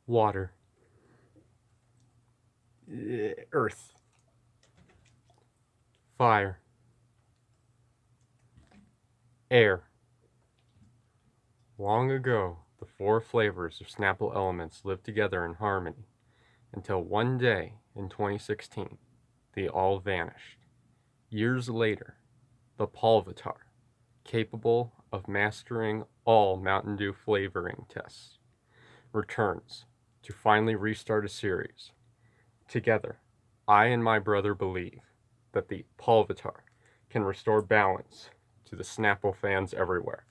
Water. Earth. Fire. Air. Long ago, the four flavors of Snapple elements lived together in harmony until one day in 2016, they all vanished. Years later, the Pulvitar, capable of mastering all Mountain Dew flavoring tests, returns to finally restart a series. Together, I and my brother believe that the Pulvitar can restore balance to the Snapple fans everywhere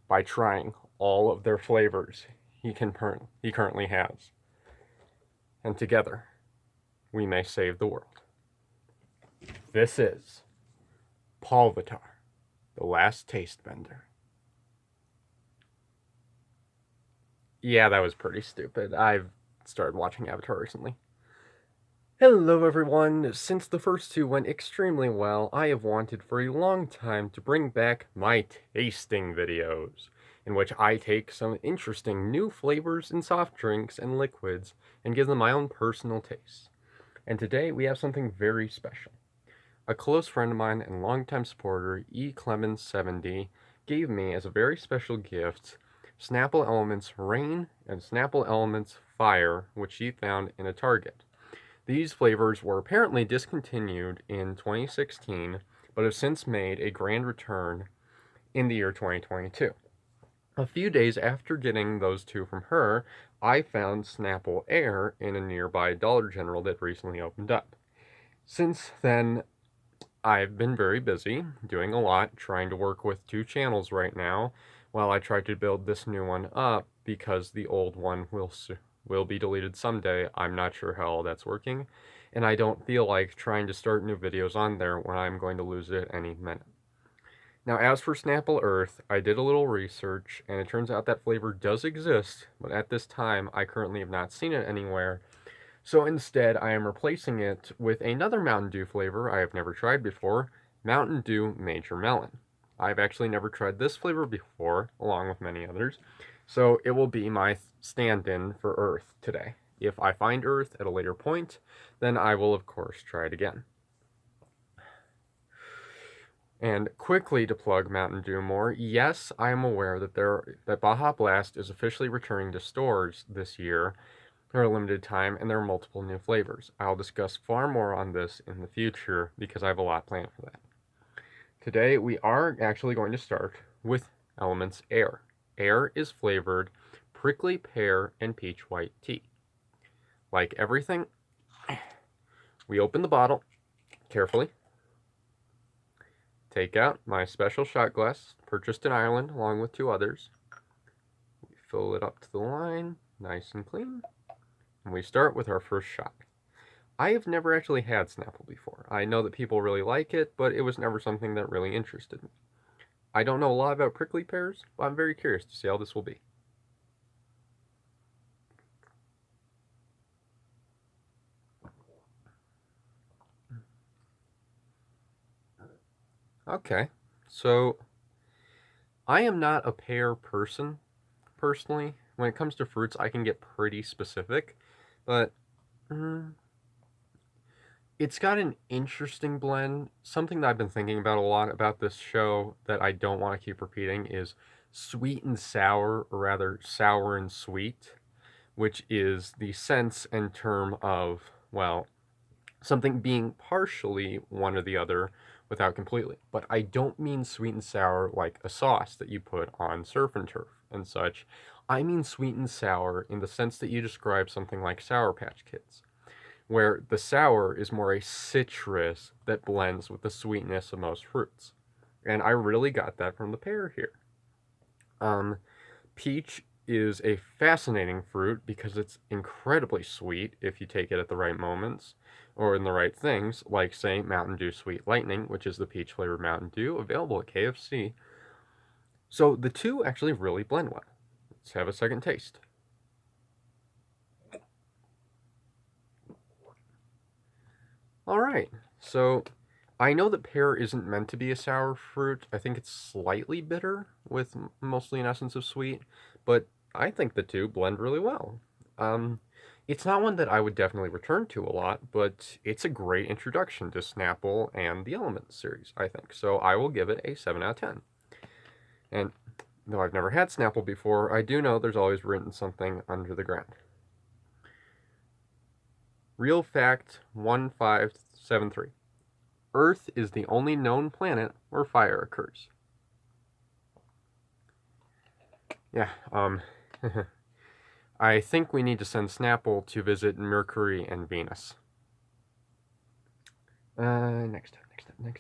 by trying all of their flavors he currently has. And together, we may save the world. This is Pulvitar, the last taste bender. Yeah, that was pretty stupid. I've started watching Avatar recently. Hello everyone! Since the first two went extremely well, I have wanted for a long time to bring back my tasting videos, in which I take some interesting new flavors in soft drinks and liquids and give them my own personal taste. And today we have something very special. A close friend of mine and longtime supporter, E. Clemens70, gave me as a very special gift Snapple Elements Rain and Snapple Elements Fire, which he found in a Target. These flavors were apparently discontinued in 2016, but have since made a grand return in the year 2022. A few days after getting those two from her, I found Snapple Air in a nearby Dollar General that recently opened up. Since then, I've been very busy, doing a lot, trying to work with two channels right now, while I try to build this new one up, because the old one will be deleted someday. I'm not sure how all that's working, and I don't feel like trying to start new videos on there when I'm going to lose it any minute. Now, as for Snapple Earth, I did a little research, and it turns out that flavor does exist, but at this time, I currently have not seen it anywhere. So instead, I am replacing it with another Mountain Dew flavor I have never tried before, Mountain Dew Major Melon. I've actually never tried this flavor before, along with many others, so it will be my stand-in for Earth today. If I find Earth at a later point, then I will of course try it again. And quickly to plug Mountain Dew more, yes, I am aware that Baja Blast is officially returning to stores this year for a limited time, and there are multiple new flavors. I'll discuss far more on this in the future because I have a lot planned for that. Today, we are actually going to start with Elements Air. Air is flavored prickly pear and peach white tea. Like everything, we open the bottle carefully, take out my special shot glass, purchased in Ireland along with two others. We fill it up to the line, nice and clean, and we start with our first shot. I have never actually had Snapple before. I know that people really like it, but it was never something that really interested me. I don't know a lot about prickly pears, but I'm very curious to see how this will be. Okay, so I am not a pear person, personally. When it comes to fruits, I can get pretty specific, but it's got an interesting blend. Something that I've been thinking about a lot about this show that I don't want to keep repeating is sweet and sour, or rather sour and sweet, which is the sense and term of, well, something being partially one or the other without completely. But I don't mean sweet and sour like a sauce that you put on surf and turf and such. I mean sweet and sour in the sense that you describe something like Sour Patch Kids, where the sour is more a citrus that blends with the sweetness of most fruits. And I really got that from the pear here. Peach is a fascinating fruit because it's incredibly sweet if you take it at the right moments or in the right things, like, say, Mountain Dew Sweet Lightning, which is the peach flavored Mountain Dew available at KFC. So the two actually really blend well. Let's have a second taste. All right, so I know that pear isn't meant to be a sour fruit. I think it's slightly bitter with mostly an essence of sweet, but I think the two blend really well. It's not one that I would definitely return to a lot, but it's a great introduction to Snapple and the Elements series, I think. So I will give it a 7 out of 10. And though I've never had Snapple before, I do know there's always written something under the ground. Real fact 1573. Earth is the only known planet where fire occurs. Yeah, I think we need to send Snapple to visit Mercury and Venus. Next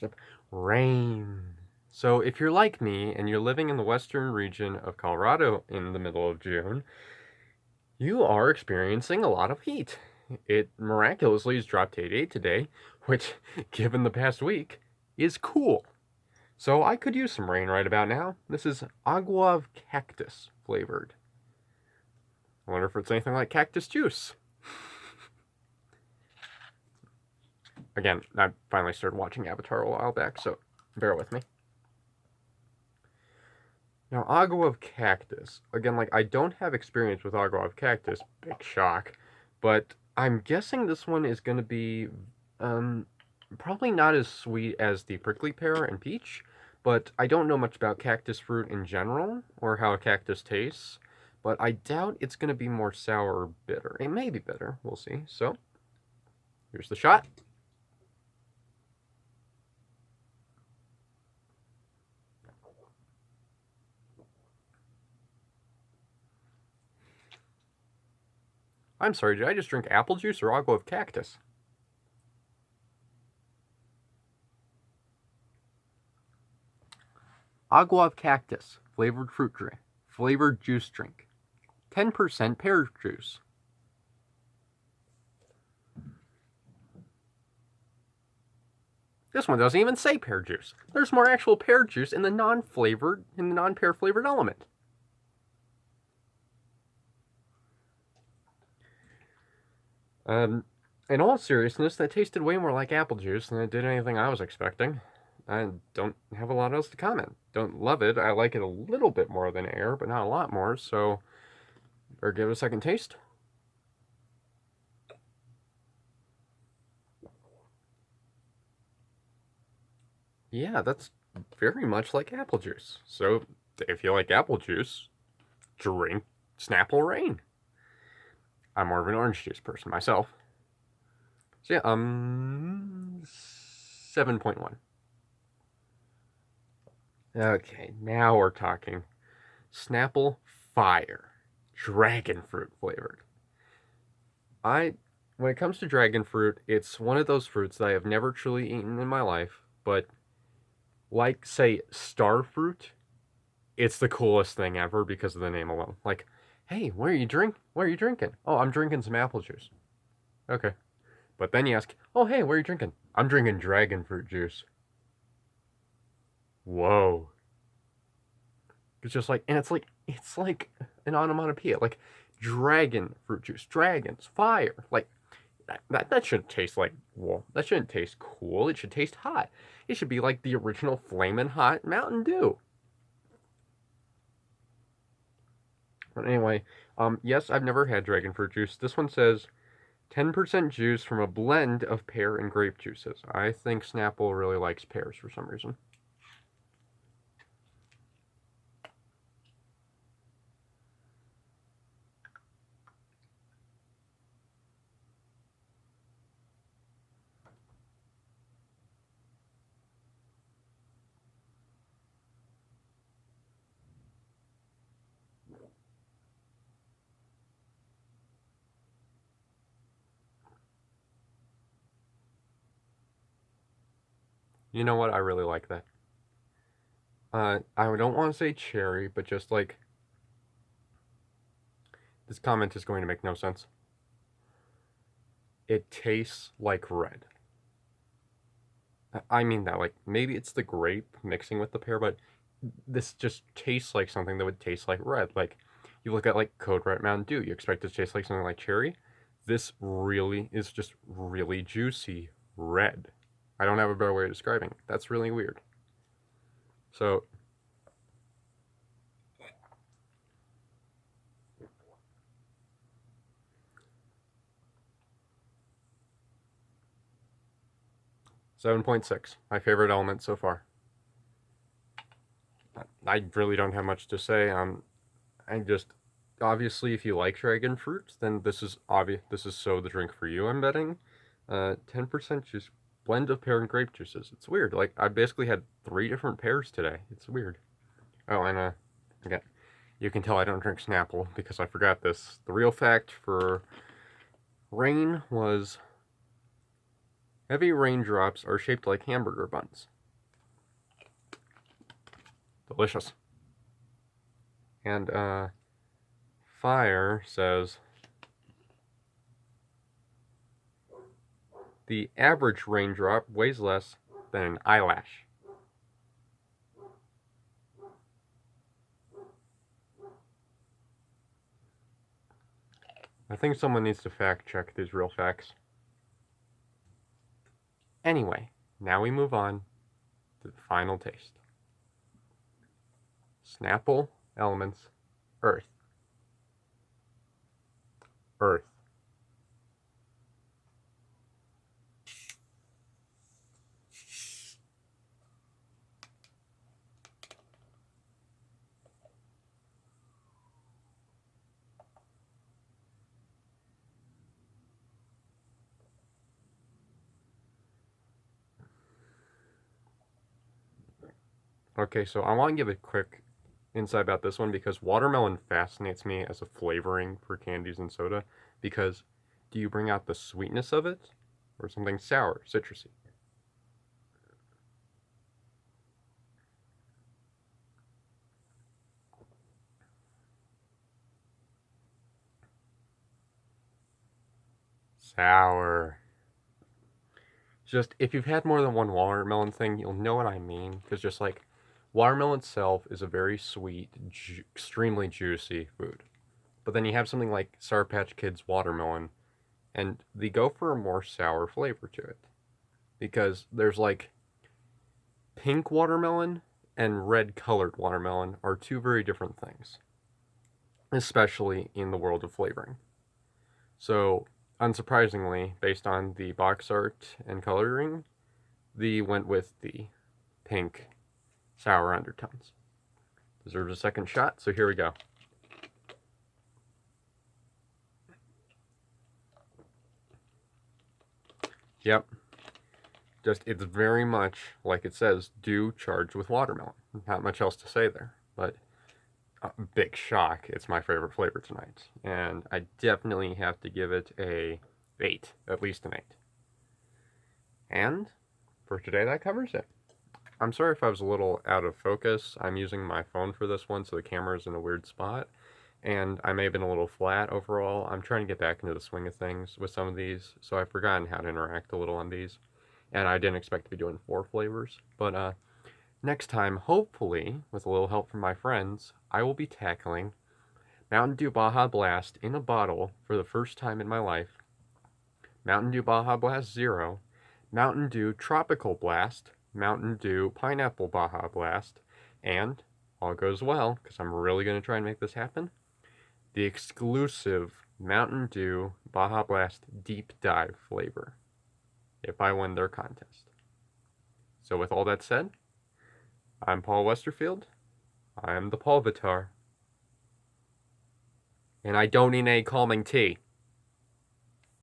up. Rain. So if you're like me and you're living in the western region of Colorado in the middle of June, you are experiencing a lot of heat. It miraculously has dropped to 88 today, which, given the past week, is cool. So I could use some rain right about now. This is agua of cactus flavored. I wonder if it's anything like cactus juice. Again, I finally started watching Avatar a while back, so bear with me. Now, agua of cactus. Again, like, I don't have experience with agua of cactus. Big shock. But I'm guessing this one is going to be probably not as sweet as the prickly pear and peach. But I don't know much about cactus fruit in general, or how a cactus tastes. But I doubt it's going to be more sour or bitter. It may be bitter. We'll see. So, here's the shot. I'm sorry, did I just drink apple juice or agua of cactus? Agua of cactus, flavored fruit drink, flavored juice drink. 10% pear juice. This one doesn't even say pear juice. There's more actual pear juice in the non-pear flavored element. In all seriousness, that tasted way more like apple juice than it did anything I was expecting. I don't have a lot else to comment. Don't love it. I like it a little bit more than air, but not a lot more, so better give it a second taste. Yeah, that's very much like apple juice. So if you like apple juice, drink Snapple Rain. I'm more of an orange juice person myself. So yeah, 7.1. Okay, now we're talking. Snapple Fire. Dragon fruit flavored. When it comes to dragon fruit, it's one of those fruits that I have never truly eaten in my life, but like, say, star fruit, it's the coolest thing ever because of the name alone. Like, hey, what are you drinking? Oh, I'm drinking some apple juice. Okay. But then you ask, oh, hey, what are you drinking? I'm drinking dragon fruit juice. Whoa. It's just like, and it's like an onomatopoeia, like dragon fruit juice, dragons, fire. Like, that shouldn't taste like, well, that shouldn't taste cool. It should taste hot. It should be like the original flamin' hot Mountain Dew. But anyway, yes, I've never had dragon fruit juice. This one says 10% juice from a blend of pear and grape juices. I think Snapple really likes pears for some reason. You know what? I really like that. I don't want to say cherry, but just like, this comment is going to make no sense. It tastes like red. I mean that, like, maybe it's the grape mixing with the pear, but this just tastes like something that would taste like red. Like, you look at, like, Code Red Mountain Dew, you expect it to taste like something like cherry. This really is just really juicy red. I don't have a better way of describing it. That's really weird. So, 7.6. My favorite element so far. I really don't have much to say. I just obviously, if you like dragon fruit, then this is obvious. This is so the drink for you. I'm betting. 10% juice, blend of pear and grape juices. It's weird. Like I basically had 3 different pears today. It's weird. Oh, and again, you can tell I don't drink Snapple because I forgot this. The real fact for rain was heavy raindrops are shaped like hamburger buns. Delicious. And Fire says the average raindrop weighs less than an eyelash. I think someone needs to fact check these real facts. Anyway, now we move on to the final taste. Snapple elements, earth. Earth. Okay, so I want to give a quick insight about this one because watermelon fascinates me as a flavoring for candies and soda because do you bring out the sweetness of it or something sour, citrusy? Sour. Just if you've had more than one watermelon thing, you'll know what I mean. Because just like watermelon itself is a very sweet, extremely juicy food. But then you have something like Sour Patch Kids watermelon, and they go for a more sour flavor to it. Because there's like pink watermelon and red colored watermelon are two very different things, especially in the world of flavoring. So, unsurprisingly, based on the box art and coloring, they went with the pink sour undertones. Deserves a second shot, so here we go. Yep. Just, it's very much, like it says, dew charged with watermelon. Not much else to say there, but big shock. It's my favorite flavor tonight. And I definitely have to give it a 8, at least an 8. And for today, that covers it. I'm sorry if I was a little out of focus. I'm using my phone for this one, so the camera's in a weird spot. And I may have been a little flat overall. I'm trying to get back into the swing of things with some of these, so I've forgotten how to interact a little on these. And I didn't expect to be doing 4 flavors. But next time, hopefully, with a little help from my friends, I will be tackling Mountain Dew Baja Blast in a bottle for the first time in my life, Mountain Dew Baja Blast Zero, Mountain Dew Tropical Blast, Mountain Dew Pineapple Baja Blast, and, all goes well, because I'm really going to try and make this happen, the exclusive Mountain Dew Baja Blast Deep Dive flavor, if I win their contest. So with all that said, I'm Paul Westerfield, I am the Paul Vitar, and I don't need any calming tea.